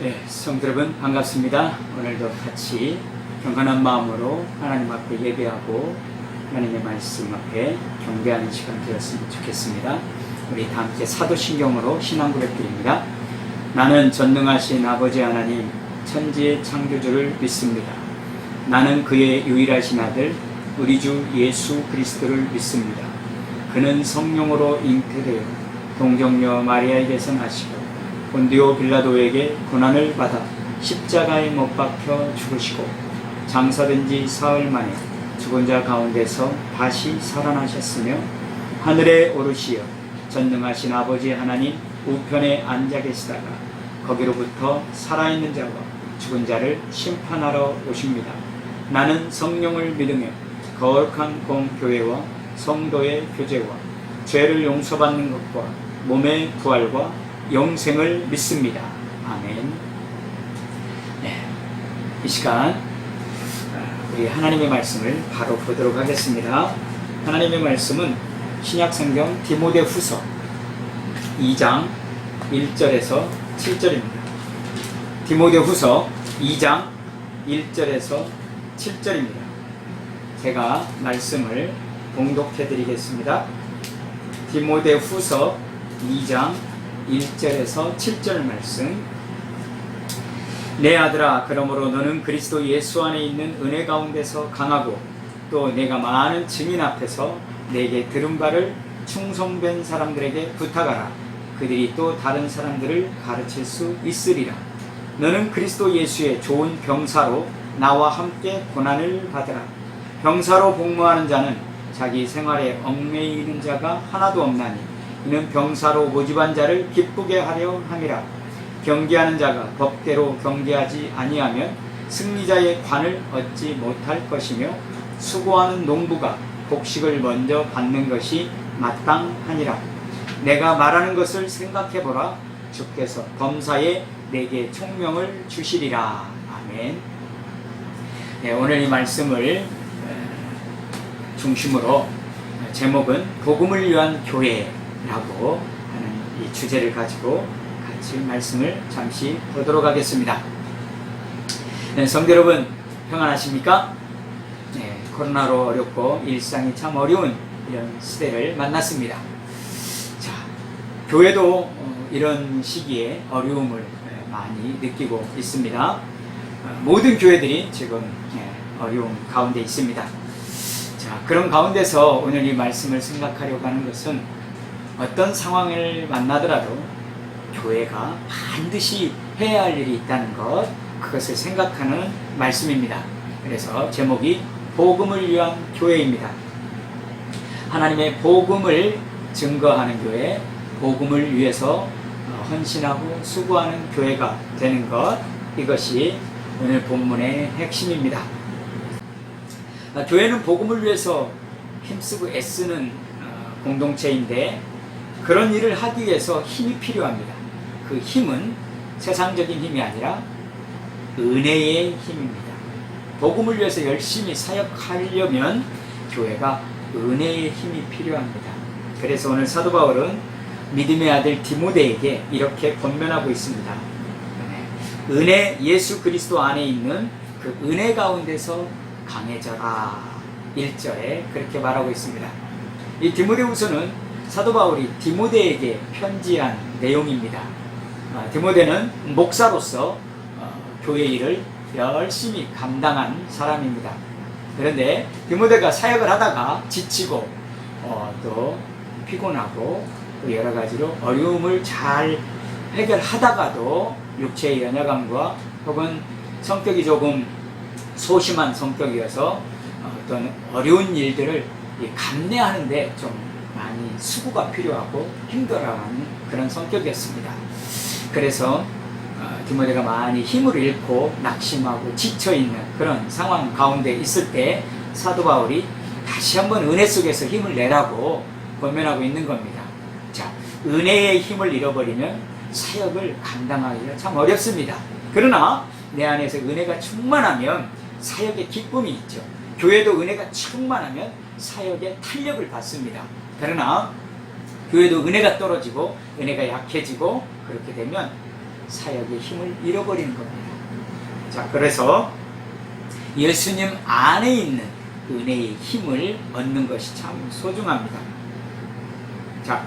네, 성도 여러분 반갑습니다. 오늘도 같이 경건한 마음으로 하나님 앞에 예배하고 하나님의 말씀 앞에 경배하는 시간 되었으면 좋겠습니다. 우리 다 함께 사도신경으로 신앙 고백드립니다. 나는 전능하신 아버지 하나님 천지의 창조주를 믿습니다. 나는 그의 유일하신 아들 우리 주 예수 그리스도를 믿습니다. 그는 성령으로 잉태되어 동정녀 마리아에게서 나시고 본디오 빌라도에게 고난을 받아 십자가에 못 박혀 죽으시고 장사된 지 사흘 만에 죽은 자 가운데서 다시 살아나셨으며 하늘에 오르시어 전능하신 아버지 하나님 우편에 앉아 계시다가 거기로부터 살아있는 자와 죽은 자를 심판하러 오십니다. 나는 성령을 믿으며 거룩한 공교회와 성도의 교제와 죄를 용서받는 것과 몸의 부활과 영생을 믿습니다. 아멘. 네, 이 시간 우리 하나님의 말씀을 바로 보도록 하겠습니다. 하나님의 말씀은 신약성경 디모데후서 2장 1절에서 7절입니다. 디모데후서 2장 1절에서 7절입니다. 제가 말씀을 봉독해 드리겠습니다. 디모데후서 2장 1절에서 7절 말씀. 내 아들아, 그러므로 너는 그리스도 예수 안에 있는 은혜 가운데서 강하고 또 내가 많은 증인 앞에서 내게 들은 바를 충성된 사람들에게 부탁하라. 그들이 또 다른 사람들을 가르칠 수 있으리라. 너는 그리스도 예수의 좋은 병사로 나와 함께 고난을 받으라. 병사로 복무하는 자는 자기 생활에 얽매이는 자가 하나도 없나니 이는 병사로 모집한 자를 기쁘게 하려 함이라. 경계하는 자가 법대로 경계하지 아니하면 승리자의 관을 얻지 못할 것이며 수고하는 농부가 곡식을 먼저 받는 것이 마땅하니라. 내가 말하는 것을 생각해보라. 주께서 범사에 내게 총명을 주시리라. 아멘. 네, 오늘 이 말씀을 중심으로 제목은 복음을 위한 교회라고 하는 이 주제를 가지고 같이 말씀을 잠시 보도록 하겠습니다. 네, 성도 여러분 평안하십니까? 네, 코로나로 어렵고 일상이 참 어려운 이런 시대를 만났습니다. 자, 교회도 이런 시기에 어려움을 많이 느끼고 있습니다. 모든 교회들이 지금 어려움 가운데 있습니다. 자, 그런 가운데서 오늘 이 말씀을 생각하려고 하는 것은 어떤 상황을 만나더라도 교회가 반드시 해야 할 일이 있다는 것, 그것을 생각하는 말씀입니다. 그래서 제목이 복음을 위한 교회입니다. 하나님의 복음을 증거하는 교회, 복음을 위해서 헌신하고 수고하는 교회가 되는 것, 이것이 오늘 본문의 핵심입니다. 교회는 복음을 위해서 힘쓰고 애쓰는 공동체인데 그런 일을 하기 위해서 힘이 필요합니다. 그 힘은 세상적인 힘이 아니라 은혜의 힘입니다. 복음을 위해서 열심히 사역하려면 교회가 은혜의 힘이 필요합니다. 그래서 오늘 사도 바울은 믿음의 아들 디모데에게 이렇게 권면하고 있습니다. 은혜, 예수 그리스도 안에 있는 그 은혜 가운데서 강해져라. 1절에 그렇게 말하고 있습니다. 이 디모데후서는 사도 바울이 디모데에게 편지한 내용입니다. 디모데는 목사로서 교회 일을 열심히 감당한 사람입니다. 그런데 디모데가 사역을 하다가 지치고 또 피곤하고 또 여러 가지로 어려움을 잘 해결하다가도 육체의 연약함과 혹은 성격이 조금 소심한 성격이어서 어떤 어려운 일들을 감내하는데 좀 많이 수고가 필요하고 힘들어하는 그런 성격이었습니다. 그래서 디모데가 많이 힘을 잃고 낙심하고 지쳐있는 그런 상황 가운데 있을 때 사도 바울이 다시 한번 은혜 속에서 힘을 내라고 권면하고 있는 겁니다. 자, 은혜의 힘을 잃어버리면 사역을 감당하기가 참 어렵습니다. 그러나 내 안에서 은혜가 충만하면 사역에 기쁨이 있죠. 교회도 은혜가 충만하면 사역에 탄력을 받습니다. 그러나 교회도 은혜가 떨어지고 은혜가 약해지고 그렇게 되면 사역의 힘을 잃어버리는 겁니다. 자, 그래서 예수님 안에 있는 은혜의 힘을 얻는 것이 참 소중합니다. 자,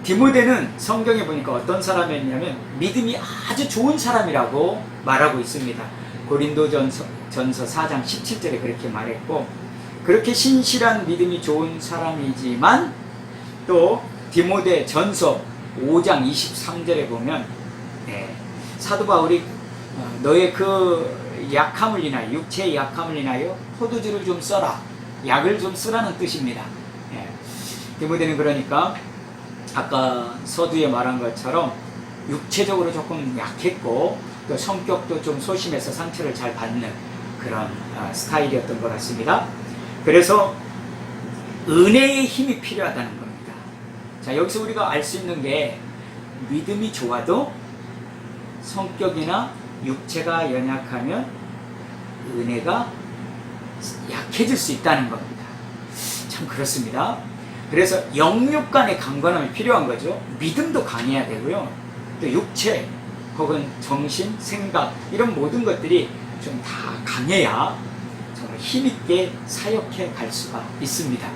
디모데는 성경에 보니까 어떤 사람이었냐면 믿음이 아주 좋은 사람이라고 말하고 있습니다. 고린도전서 4장 17절에 그렇게 말했고, 그렇게 신실한 믿음이 좋은 사람이지만 또 디모데 전서 5장 23절에 보면 사도 바울이 너의 그 약함을 인하여, 육체의 약함을 인하여 포도주를 좀 써라, 약을 좀 쓰라는 뜻입니다. 디모데는 그러니까 아까 서두에 말한 것처럼 육체적으로 조금 약했고 또 성격도 좀 소심해서 상처를 잘 받는 그런 스타일이었던 것 같습니다. 그래서 은혜의 힘이 필요하다는 겁니다. 자, 여기서 우리가 알 수 있는 게 믿음이 좋아도 성격이나 육체가 연약하면 은혜가 약해질 수 있다는 겁니다. 참 그렇습니다. 그래서 영육 간의 강건함이 필요한 거죠. 믿음도 강해야 되고요. 또 육체 혹은 정신, 생각 이런 모든 것들이 좀 다 강해야 정말 힘있게 사역해 갈 수가 있습니다.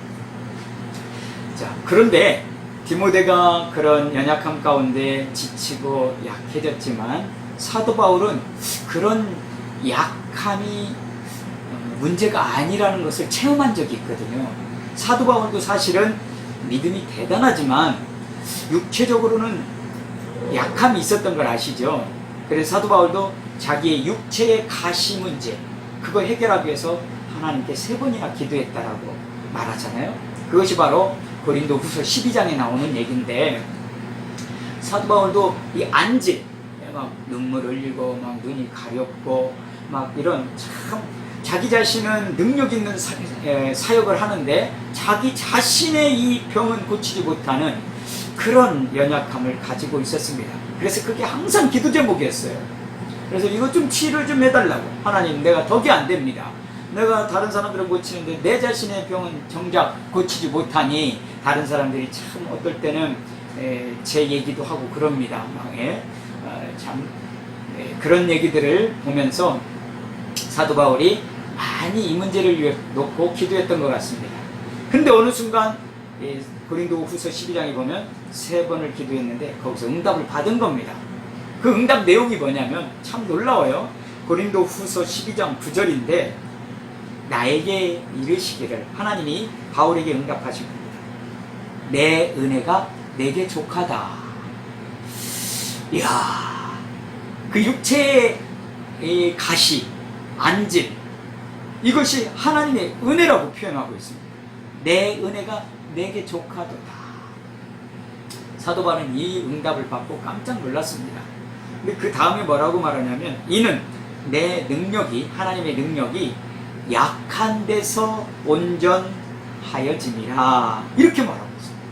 자, 그런데 디모데가 그런 연약함 가운데 지치고 약해졌지만 사도 바울은 그런 약함이 문제가 아니라는 것을 체험한 적이 있거든요. 사도 바울도 사실은 믿음이 대단하지만 육체적으로는 약함이 있었던 걸 아시죠? 그래서 사도 바울도 자기의 육체의 가시 문제, 그걸 해결하기 위해서 하나님께 3번이나 기도했다라고 말하잖아요. 그것이 바로 고린도 후서 12장에 나오는 얘기인데, 사도 바울도 이 안질, 막 눈물 흘리고 막 눈이 가렵고 막 이런 참 자기 자신은 능력 있는 사역을 하는데 자기 자신의 이 병은 고치지 못하는 그런 연약함을 가지고 있었습니다. 그래서 그게 항상 기도 제목이었어요. 그래서 이것 좀 치료를 좀 해달라고. 하나님, 내가 덕이 안 됩니다. 내가 다른 사람들은 고치는데 내 자신의 병은 정작 고치지 못하니 다른 사람들이 참 어떨 때는 제 얘기도 하고 그럽니다. 그런 얘기들을 보면서 사도 바울이 많이 이 문제를 위해 놓고 기도했던 것 같습니다. 근데 어느 순간 고린도 후서 12장에 보면 3번을 기도했는데 거기서 응답을 받은 겁니다. 그 응답 내용이 뭐냐면 참 놀라워요. 고린도 후서 12장 9절인데 나에게 이르시기를, 하나님이 바울에게 응답하신 겁니다. 내 은혜가 내게 족하다. 이야, 그 육체의 가시, 안질, 이것이 하나님의 은혜라고 표현하고 있습니다. 내 은혜가 내게 족하도다. 사도 바울은 이 응답을 받고 깜짝 놀랐습니다. 근데 그 다음에 뭐라고 말하냐면, 이는 내 능력이, 하나님의 능력이 약한 데서 온전하여짐이라, 이렇게 말하고 있습니다.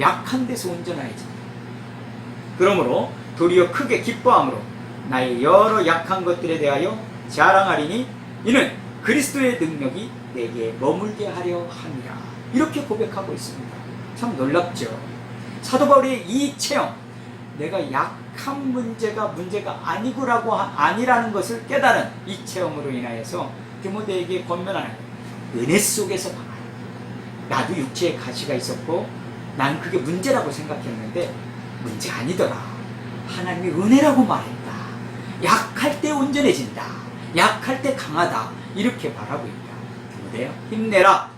약한 데서 온전하여짐. 그러므로 도리어 크게 기뻐함으로 나의 여러 약한 것들에 대하여 자랑하리니 이는 그리스도의 능력이 내게 머물게 하려 함이라, 이렇게 고백하고 있습니다. 참 놀랍죠. 사도 바울의 이 체험, 내가 약한 문제가 아니라는 것을 깨달은 이 체험으로 인하여서 디모데에게 권면하는 은혜 속에서 강하다. 나도 육체에 가시가 있었고 난 그게 문제라고 생각했는데 문제 아니더라. 하나님이 은혜라고 말했다. 약할 때 온전해진다. 약할 때 강하다. 이렇게 말하고 있다. 디모데요, 힘내라.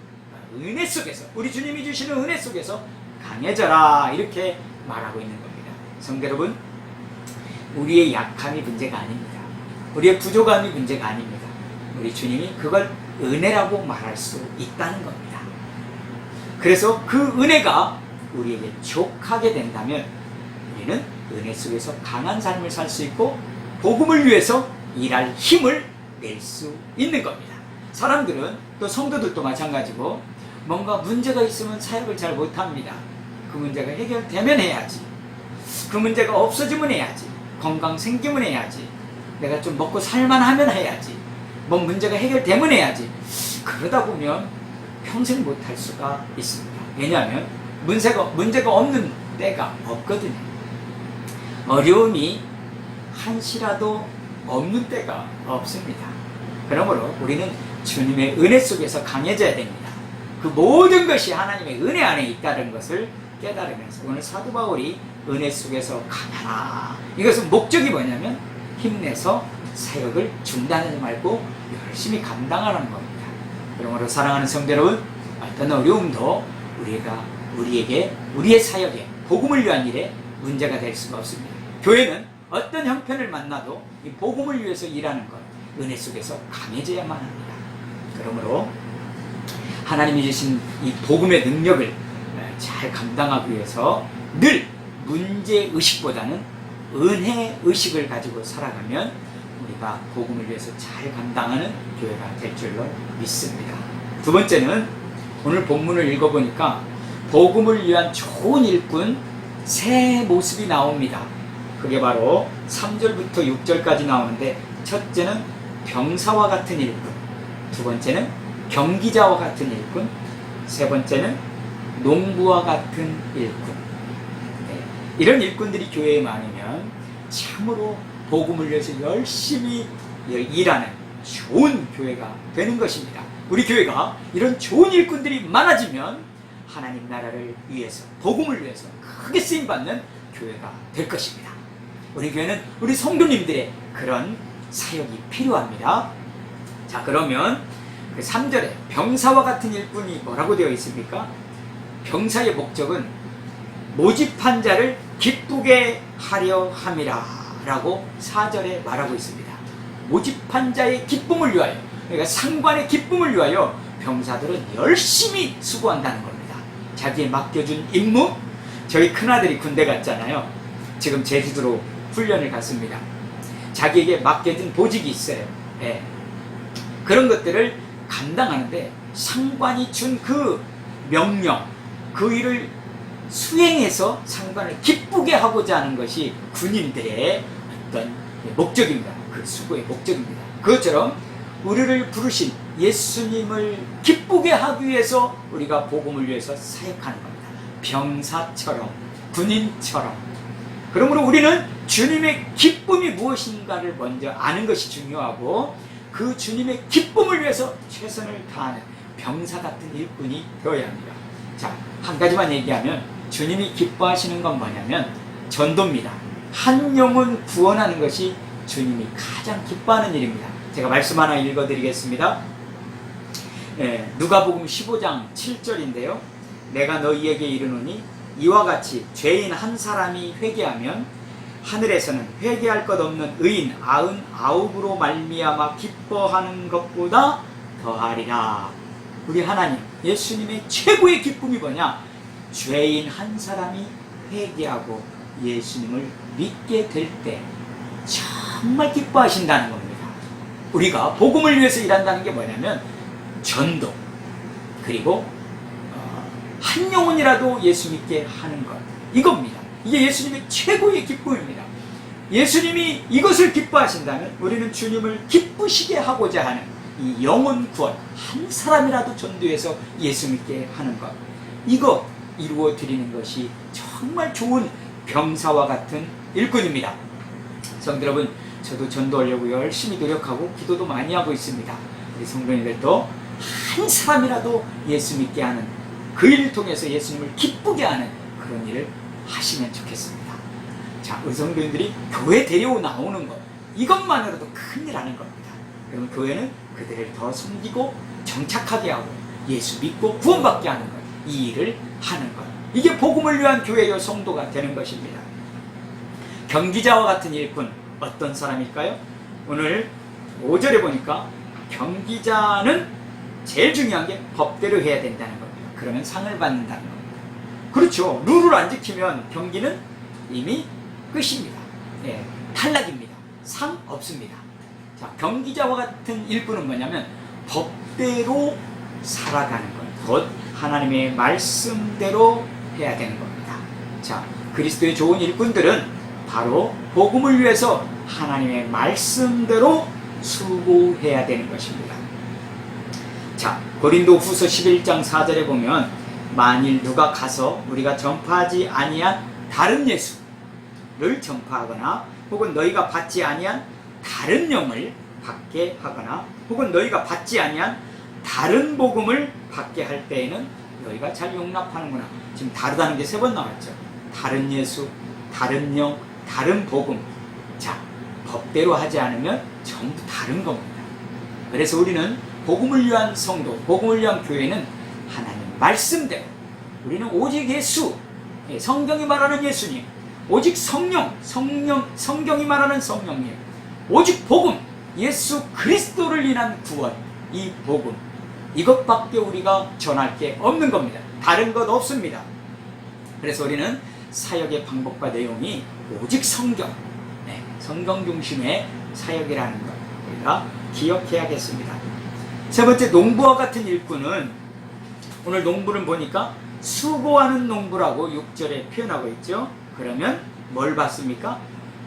은혜 속에서, 우리 주님이 주시는 은혜 속에서 강해져라. 이렇게 말하고 있는 겁니다. 성도 여러분, 우리의 약함이 문제가 아닙니다. 우리의 부족함이 문제가 아닙니다. 우리 주님이 그걸 은혜라고 말할 수 있다는 겁니다. 그래서 그 은혜가 우리에게 족하게 된다면 우리는 은혜 속에서 강한 삶을 살 수 있고 복음을 위해서 일할 힘을 낼 수 있는 겁니다. 사람들은, 또 성도들도 마찬가지고, 뭔가 문제가 있으면 사역을 잘 못합니다. 그 문제가 해결되면 해야지. 그 문제가 없어지면 해야지. 건강 생기면 해야지. 내가 좀 먹고 살만하면 해야지. 뭐 문제가 해결되면 해야지. 그러다 보면 평생 못할 수가 있습니다. 왜냐하면 문제가 없는 때가 없거든요. 어려움이 한시라도 없는 때가 없습니다. 그러므로 우리는 주님의 은혜 속에서 강해져야 됩니다. 그 모든 것이 하나님의 은혜 안에 있다는 것을 깨달으면서 오늘 사도 바울이 은혜 속에서 강하라. 이것은 목적이 뭐냐면 힘내서 사역을 중단하지 말고 열심히 감당하라는 겁니다. 그러므로 사랑하는 성도 여러분, 어떤 어려움도 우리에게 우리의 사역에 복음을 위한 일에 문제가 될 수가 없습니다. 교회는 어떤 형편을 만나도 이 복음을 위해서 일하는 것, 은혜 속에서 강해져야만 합니다. 그러므로 하나님이 주신 이 복음의 능력을 잘 감당하기 위해서 늘 문제의식보다는 은혜의식을 가지고 살아가면 우리가 복음을 위해서 잘 감당하는 교회가 될 줄로 믿습니다. 두 번째는 오늘 본문을 읽어보니까 복음을 위한 좋은 일꾼 세 모습이 나옵니다. 그게 바로 3절부터 6절까지 나오는데, 첫째는 병사와 같은 일꾼, 두 번째는 경기자와 같은 일꾼, 세 번째는 농부와 같은 일꾼. 이런 일꾼들이 교회에 많으면 참으로 복음을 위해서 열심히 일하는 좋은 교회가 되는 것입니다. 우리 교회가 이런 좋은 일꾼들이 많아지면 하나님 나라를 위해서, 복음을 위해서 크게 쓰임받는 교회가 될 것입니다. 우리 교회는 우리 성도님들의 그런 사역이 필요합니다. 자, 그러면 3절에 병사와 같은 일꾼이 뭐라고 되어 있습니까? 병사의 목적은 모집한 자를 기쁘게 하려 함이라 라고 4절에 말하고 있습니다. 모집한 자의 기쁨을 위하여, 그러니까 상관의 기쁨을 위하여 병사들은 열심히 수고한다는 겁니다. 자기의 맡겨준 임무, 저희 큰아들이 군대 갔잖아요. 지금 제주도로 훈련을 갔습니다. 자기에게 맡겨진 보직이 있어요. 예. 그런 것들을 감당하는데 상관이 준 그 명령, 그 일을 수행해서 상관을 기쁘게 하고자 하는 것이 군인들의 어떤 목적입니다. 그 수고의 목적입니다. 그것처럼 우리를 부르신 예수님을 기쁘게 하기 위해서 우리가 복음을 위해서 사역하는 겁니다. 병사처럼, 군인처럼. 그러므로 우리는 주님의 기쁨이 무엇인가를 먼저 아는 것이 중요하고, 그 주님의 기쁨을 위해서 최선을 다하는 병사 같은 일꾼이 되어야 합니다. 자, 한 가지만 얘기하면 주님이 기뻐하시는 건 뭐냐면 전도입니다. 한 영혼 구원하는 것이 주님이 가장 기뻐하는 일입니다. 제가 말씀 하나 읽어드리겠습니다. 누가복음 15장 7절인데요. 내가 너희에게 이르노니 이와 같이 죄인 한 사람이 회개하면 하늘에서는 회개할 것 없는 의인 99으로 말미암아 기뻐하는 것보다 더하리라. 우리 하나님, 예수님의 최고의 기쁨이 뭐냐? 죄인 한 사람이 회개하고 예수님을 믿게 될 때 정말 기뻐하신다는 겁니다. 우리가 복음을 위해서 일한다는 게 뭐냐면 전도, 그리고 한 영혼이라도 예수 믿게 하는 것, 이겁니다. 이게 예수님의 최고의 기쁨입니다. 예수님이 이것을 기뻐하신다면 우리는 주님을 기쁘시게 하고자 하는 이 영혼 구원, 한 사람이라도 전도해서 예수 믿게 하는 것, 이거 이루어 드리는 것이 정말 좋은 병사와 같은 일꾼입니다. 성도 여러분, 저도 전도하려고 열심히 노력하고 기도도 많이 하고 있습니다. 우리 성도님들도 한 사람이라도 예수 믿게 하는, 그 일을 통해서 예수님을 기쁘게 하는 그런 일을 하시면 좋겠습니다. 자, 우리 성도님들이 교회 데리고 나오는 것, 이것만으로도 큰일 하는 겁니다. 그러면 교회는 그들을 더 섬기고 정착하게 하고 예수 믿고 구원받게 하는 것, 이 일을 하는 것, 이게 복음을 위한 교회요 성도가 되는 것입니다. 경기자와 같은 일꾼, 어떤 사람일까요? 오늘 5절에 보니까 경기자는 제일 중요한 게 법대로 해야 된다는 겁니다. 그러면 상을 받는다는 겁니다. 그렇죠. 룰을 안 지키면 경기는 이미 끝입니다. 예, 탈락입니다. 상 없습니다. 자, 경기자와 같은 일꾼은 뭐냐면 법대로 살아가는 것, 곧 하나님의 말씀대로 해야 되는 겁니다. 자, 그리스도의 좋은 일꾼들은 바로 복음을 위해서 하나님의 말씀대로 수고해야 되는 것입니다. 자, 고린도 후서 11장 4절에 보면 만일 누가 가서 우리가 전파하지 아니한 다른 예수를 영을 전파하거나 혹은 너희가 받지 아니한 다른 영을 받게 하거나 혹은 너희가 받지 아니한 다른 복음을 받게 할 때에는 너희가 잘 용납하는구나. 지금 다르다는 게 3번 나왔죠. 다른 예수, 다른 영, 다른 복음. 자, 법대로 하지 않으면 전부 다른 겁니다. 그래서 우리는 복음을 위한 성도, 복음을 위한 교회는 하나님 말씀대로, 우리는 오직 예수, 성경이 말하는 예수님, 오직 성경이 말하는 성령님, 오직 복음, 예수 그리스도를 인한 구원, 이 복음, 이것밖에 우리가 전할 게 없는 겁니다. 다른 것 없습니다. 그래서 우리는 사역의 방법과 내용이 오직 성경, 성경 중심의 사역이라는 것 우리가 기억해야겠습니다. 세 번째, 농부와 같은 일꾼은, 오늘 농부를 보니까 수고하는 농부라고 6절에 표현하고 있죠. 그러면 뭘 받습니까?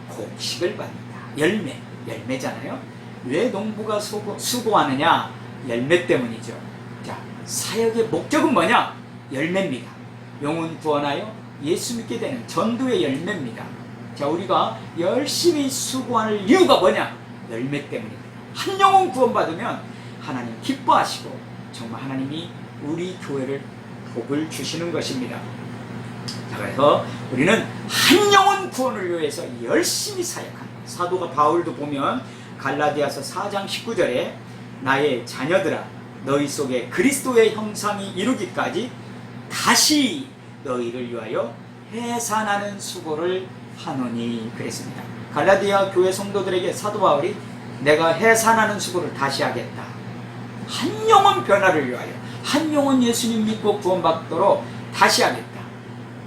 곡식을 받는다. 열매잖아요. 왜 농부가 수고하느냐? 열매 때문이죠. 자, 사역의 목적은 뭐냐? 열매입니다. 영혼 구원하여 예수 믿게 되는 전도의 열매입니다. 자, 우리가 열심히 수고하는 이유가 뭐냐? 열매 때문입니다. 한 영혼 구원받으면 하나님 기뻐하시고 정말 하나님이 우리 교회를 복을 주시는 것입니다. 자, 그래서 우리는 한 영혼 구원을 위해서 열심히 사역하는 거예요. 사도가 바울도 보면 갈라디아서 4장 19절에 나의 자녀들아 너희 속에 그리스도의 형상이 이루기까지 다시 너희를 위하여 해산하는 수고를 하노니 그랬습니다. 갈라디아 교회 성도들에게 사도 바울이 내가 해산하는 수고를 다시 하겠다. 한 영혼 변화를 위하여, 한 영혼 예수님 믿고 구원받도록 다시 하겠다.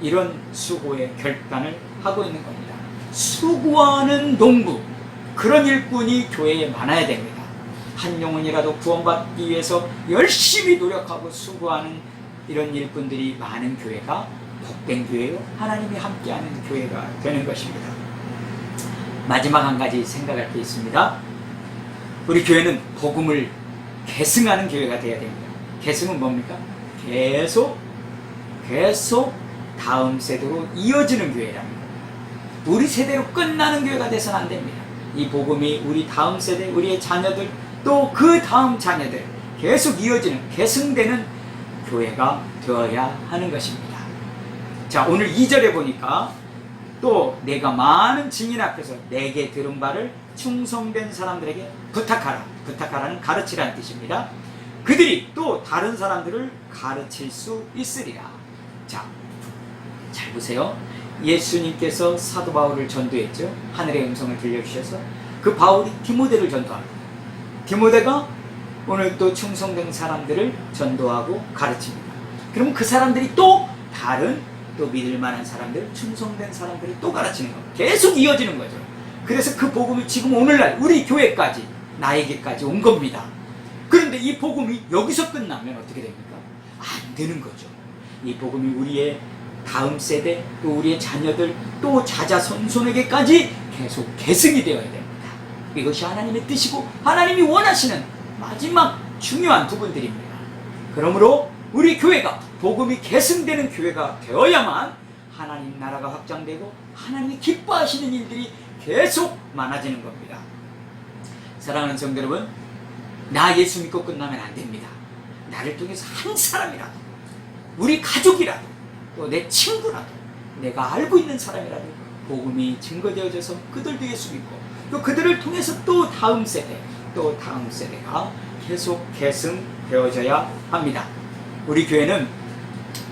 이런 수고의 결단을 하고 있는 겁니다. 수고하는 농부, 그런 일꾼이 교회에 많아야 됩니다. 한 영혼이라도 구원받기 위해서 열심히 노력하고 수고하는 이런 일꾼들이 많은 교회가 복된 교회요, 하나님이 함께하는 교회가 되는 것입니다. 마지막 한 가지 생각할 게 있습니다. 우리 교회는 복음을 계승하는 교회가 되어야 됩니다. 계승은 뭡니까? 계속 다음 세대로 이어지는 교회랍니다. 우리 세대로 끝나는 교회가 돼서는 안 됩니다. 이 복음이 우리 다음 세대, 우리의 자녀들, 또 그 다음 자녀들 계속 이어지는, 계승되는 교회가 되어야 하는 것입니다. 자, 오늘 2절에 보니까 또 내가 많은 증인 앞에서 내게 들은 바를 충성된 사람들에게 부탁하라. 부탁하라는 가르치라는 뜻입니다. 그들이 또 다른 사람들을 가르칠 수 있으리라. 자, 잘 보세요. 예수님께서 사도 바울을 전도했죠. 하늘의 음성을 들려주셔서 그 바울이 디모데를 전도합니다. 디모데가 오늘 또 충성된 사람들을 전도하고 가르칩니다. 그러면 그 사람들이 또 다른 또 믿을 만한 사람들, 충성된 사람들을 또 가르치는 겁니다. 계속 이어지는 거죠. 그래서 그 복음이 지금 오늘날 우리 교회까지, 나에게까지 온 겁니다. 그런데 이 복음이 여기서 끝나면 어떻게 됩니까? 안 되는 거죠. 이 복음이 우리의 다음 세대, 또 우리의 자녀들, 또 자자손손에게까지 계속 계승이 되어야 됩니다. 이것이 하나님의 뜻이고 하나님이 원하시는 마지막 중요한 부분들입니다. 그러므로 우리 교회가 복음이 계승되는 교회가 되어야만 하나님 나라가 확장되고 하나님이 기뻐하시는 일들이 계속 많아지는 겁니다. 사랑하는 성도 여러분, 나 예수 믿고 끝나면 안 됩니다. 나를 통해서 한 사람이라도, 우리 가족이라도, 또 내 친구라도, 내가 알고 있는 사람이라도 복음이 증거되어져서 그들도 예수 믿고 또 그들을 통해서 또 다음 세대, 또 다음 세대가 계속 계승되어져야 합니다. 우리 교회는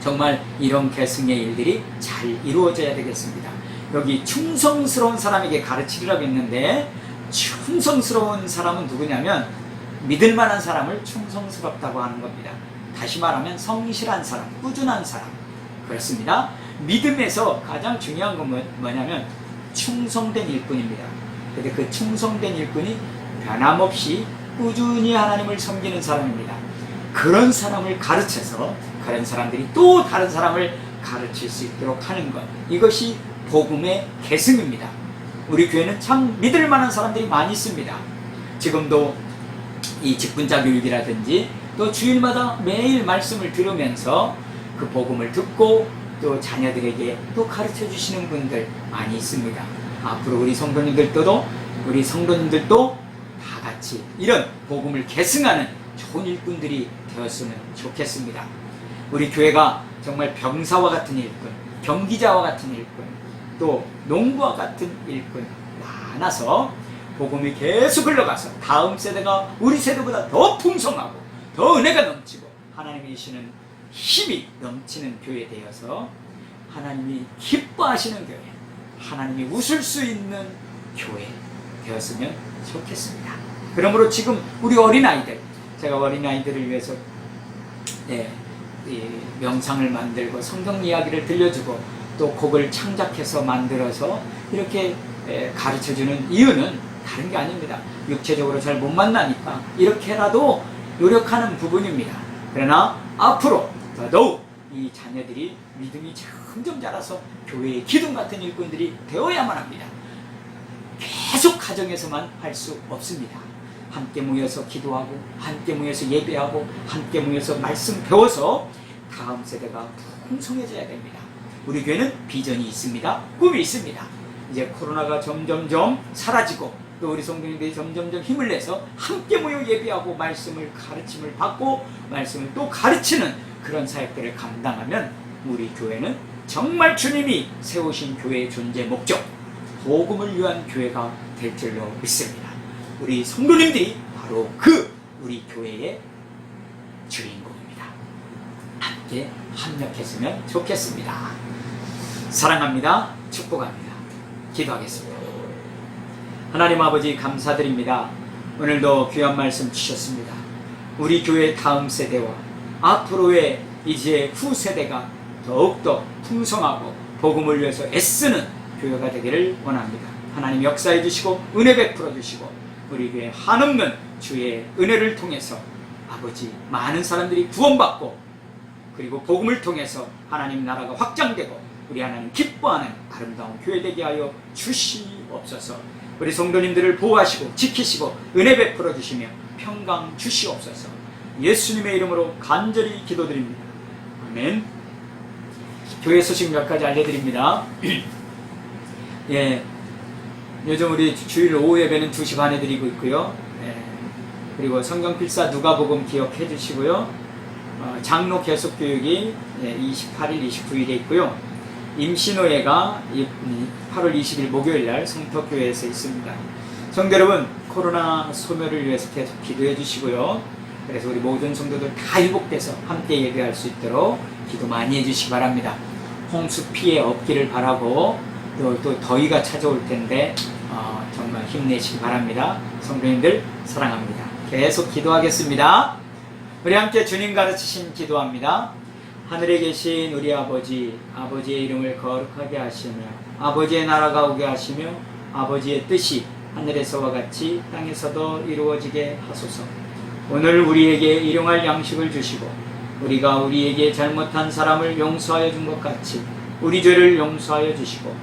정말 이런 계승의 일들이 잘 이루어져야 되겠습니다. 여기 충성스러운 사람에게 가르치리라고 했는데, 충성스러운 사람은 누구냐면 믿을 만한 사람을 충성스럽다고 하는 겁니다. 다시 말하면 성실한 사람, 꾸준한 사람, 그렇습니다. 믿음에서 가장 중요한 건 뭐냐면 충성된 일꾼입니다. 근데 그 충성된 일꾼이 변함없이 꾸준히 하나님을 섬기는 사람입니다. 그런 사람을 가르쳐서 그런 사람들이 또 다른 사람을 가르칠 수 있도록 하는 것, 이것이 복음의 계승입니다. 우리 교회는 참 믿을 만한 사람들이 많이 있습니다. 지금도 이 직분자 교육이라든지 또 주일마다 매일 말씀을 들으면서 그 복음을 듣고 또 자녀들에게 또 가르쳐 주시는 분들 많이 있습니다. 앞으로 우리 성도님들도 다 같이 이런 복음을 계승하는 좋은 일꾼들이 되었으면 좋겠습니다. 우리 교회가 정말 병사와 같은 일꾼, 경기자와 같은 일꾼, 또 농부와 같은 일꾼 많아서 복음이 계속 흘러가서 다음 세대가 우리 세대보다 더 풍성하고 더 은혜가 넘치고 하나님이 주시는 힘이 넘치는 교회 되어서 하나님이 기뻐하시는 교회, 하나님이 웃을 수 있는 교회 되었으면 좋겠습니다. 그러므로 지금 우리 어린아이들, 제가 어린아이들을 위해서 명상을 만들고 성경 이야기를 들려주고 또 곡을 창작해서 만들어서 이렇게 가르쳐주는 이유는 다른 게 아닙니다. 육체적으로 잘 못 만나니까 이렇게라도 노력하는 부분입니다. 그러나 앞으로 더더욱 이 자녀들이 믿음이 점점 자라서 교회의 기둥 같은 일꾼들이 되어야만 합니다. 계속 가정에서만 할 수 없습니다. 함께 모여서 기도하고 함께 모여서 예배하고 함께 모여서 말씀 배워서 다음 세대가 풍성해져야 됩니다. 우리 교회는 비전이 있습니다. 꿈이 있습니다. 이제 코로나가 점점점 사라지고 또 우리 성도님들이 점점점 힘을 내서 함께 모여 예배하고 말씀을 가르침을 받고 말씀을 또 가르치는 그런 사역들을 감당하면 우리 교회는 정말 주님이 세우신 교회의 존재 목적, 복음을 위한 교회가 될 줄로 믿습니다. 우리 성도님들이 바로 우리 교회의 주인공입니다. 함께 합력했으면 좋겠습니다. 사랑합니다. 축복합니다. 기도하겠습니다. 하나님 아버지 감사드립니다. 오늘도 귀한 말씀 주셨습니다. 우리 교회 다음 세대와 앞으로의 이제 후세대가 더욱더 풍성하고 복음을 위해서 애쓰는 교회가 되기를 원합니다. 하나님 역사해 주시고 은혜 베풀어 주시고 우리 교회 한없는 주의 은혜를 통해서 아버지 많은 사람들이 구원받고 그리고 복음을 통해서 하나님 나라가 확장되고 우리 하나님 기뻐하는 아름다운 교회 되게 하여 주시옵소서. 우리 성도님들을 보호하시고 지키시고 은혜 베풀어 주시며 평강 주시옵소서. 예수님의 이름으로 간절히 기도드립니다. 아멘. 교회 소식 몇 가지 알려드립니다. 요즘 우리 주일 오후 예배는 2시 반에 드리고 있고요. 그리고 성경 필사 누가복음 기억해 주시고요. 장로 계속 교육이 28일, 29일에 있고요. 임신호회가 8월 20일 목요일날 성덕교회에서 있습니다. 성도 여러분, 코로나 소멸을 위해서 계속 기도해 주시고요. 그래서 우리 모든 성도들 다 회복돼서 함께 예배할 수 있도록 기도 많이 해주시기 바랍니다. 홍수 피해 없기를 바라고 또 더위가 찾아올 텐데 정말 힘내시기 바랍니다. 성도님들 사랑합니다. 계속 기도하겠습니다. 우리 함께 주님 가르치신 기도합니다. 하늘에 계신 우리 아버지, 아버지의 이름을 거룩하게 하시며 아버지의 나라가 오게 하시며 아버지의 뜻이 하늘에서와 같이 땅에서도 이루어지게 하소서. 오늘 우리에게 일용할 양식을 주시고 우리가 우리에게 잘못한 사람을 용서하여 준 것 같이 우리 죄를 용서하여 주시고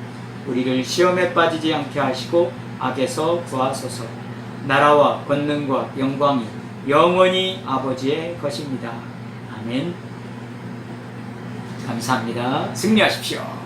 우리를 시험에 빠지지 않게 하시고 악에서 구하소서. 나라와 권능과 영광이 영원히 아버지의 것입니다. 아멘. 감사합니다. 승리하십시오.